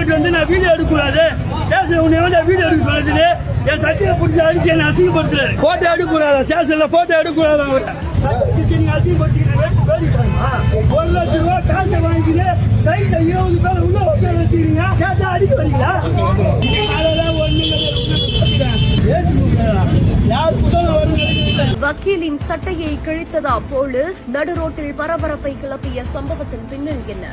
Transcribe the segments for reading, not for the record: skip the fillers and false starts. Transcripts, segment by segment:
போயிட்டு வந்து நான் வீடியோ எடுக்கக்கூடாது, ஸ்டேஷன் உன்னை வந்து வீடியோ எடுக்க கூடாதுன்னு என் சட்டையை பிடிச்சி அடிச்சு என்ன அசிங்கப்படுத்துறாரு. போட்டோ எடுக்கக்கூடாது, ஸ்டேஷன்ல போட்டோ எடுக்கக்கூடாது. அவர் சட்டத்துக்கு நீங்க அசிங்கப்படுத்தீங்க. 1 லட்சம் ரூபாய் காசை வாங்கிட்டு கையில 20 பேர் உள்ள உட்கார வச்சுக்கிறீங்க. கேட்டா அடிக்க வரீங்களா? அதெல்லாம் ஒண்ணு யார் புத்தகம் வரும். வக்கீலின் சட்டையை கிழித்ததா போலீஸ்? நடு ரோட்டில் பரபரப்பை கிளப்பிய சம்பவத்தின் பின்னணி என்ன?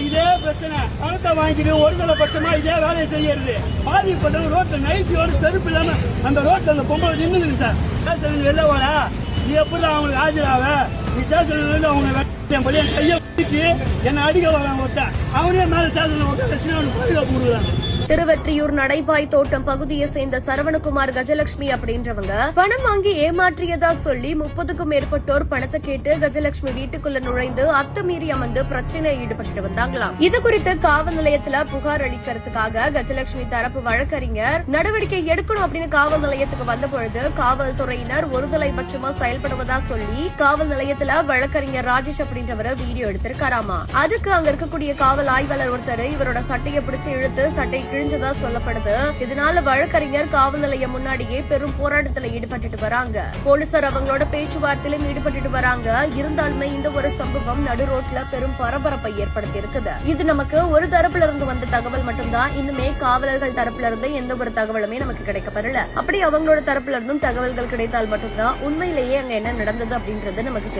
இதே பிரச்சனை பணத்தை வாங்கிட்டு ஒருதலை பட்சமா இதே வேலையை செய்யறது. பாதிப்பட்டவங்க ரோட்ல நைட்டியோட செருப்பு இல்லாம அந்த ரோட்ல அந்த பொம்பளை நின்றுது சார். ஸ்டேஷன் வெளில வாடா, நீ எப்படி அவங்களுக்கு ஆஜராவ? நீ ஸ்டேஷன் அவங்க கையை என்ன அடிக்க வராங்க ஒருத்தன். அவனே மேல ஸ்டேஷன்ல வச்சு அவனுக்கு பாதுகாப்பு கொடுக்குறாங்க. திருவெற்றியூர் நடைபாய் தோட்டம் பகுதியை சேர்ந்த சரவணகுமார், கஜலட்சுமி அப்படின்றவங்க பணம் வாங்கி ஏமாற்றியதா சொல்லி 30க்கும் மேற்பட்டோர் பணத்தை கேட்டு கஜலட்சுமி வீட்டுக்குள்ள நுழைந்து அத்துமீறி அமர்ந்து பிரச்சனையில் ஈடுபட்டு வந்தாங்களாம். இது குறித்து காவல் நிலையத்துல புகார் அளிக்கிறதுக்காக கஜலட்சுமி தரப்பு வழக்கறிஞர் நடவடிக்கை எடுக்கணும் அப்படின்னு காவல் நிலையத்துக்கு வந்த பொழுது காவல்துறையினர் ஒருதலை பட்சமா செயல்படுவதா சொல்லி காவல் நிலையத்துல வழக்கறிஞர் ராஜேஷ் அப்படின்றவரை வீடியோ எடுத்திருக்காராமா. அதுக்கு அங்க இருக்கக்கூடிய காவல் ஆய்வாளர் ஒருத்தர் இவரோட சட்டையை பிடிச்சு இழுத்து சட்டை கிழிஞ்சதா சொல்லப்படுது. இதனால வழக்கறிஞர் காவல் நிலையம் முன்னாடியே பெரும் போராட்டத்தில் ஈடுபட்டு வராங்க. போலீசார் அவங்களோட பேச்சுவார்த்தையிலும் ஈடுபட்டு வராங்க. இருந்தாலுமே இந்த ஒரு சம்பவம் நடு ரோட்ல பெரும் பரபரப்பை ஏற்படுத்தி இருக்குது. இது நமக்கு ஒரு தரப்புல இருந்து வந்த தகவல் மட்டும்தான். இன்னுமே காவலர்கள் தரப்புல இருந்து எந்த ஒரு தகவலுமே நமக்கு கிடைக்கப்பெறல. அப்படி அவங்களோட தரப்புல இருந்தும் தகவல்கள் கிடைத்தால் மட்டும்தான் உண்மையிலேயே அங்க என்ன நடந்தது அப்படின்றது நமக்கு தெரியும்.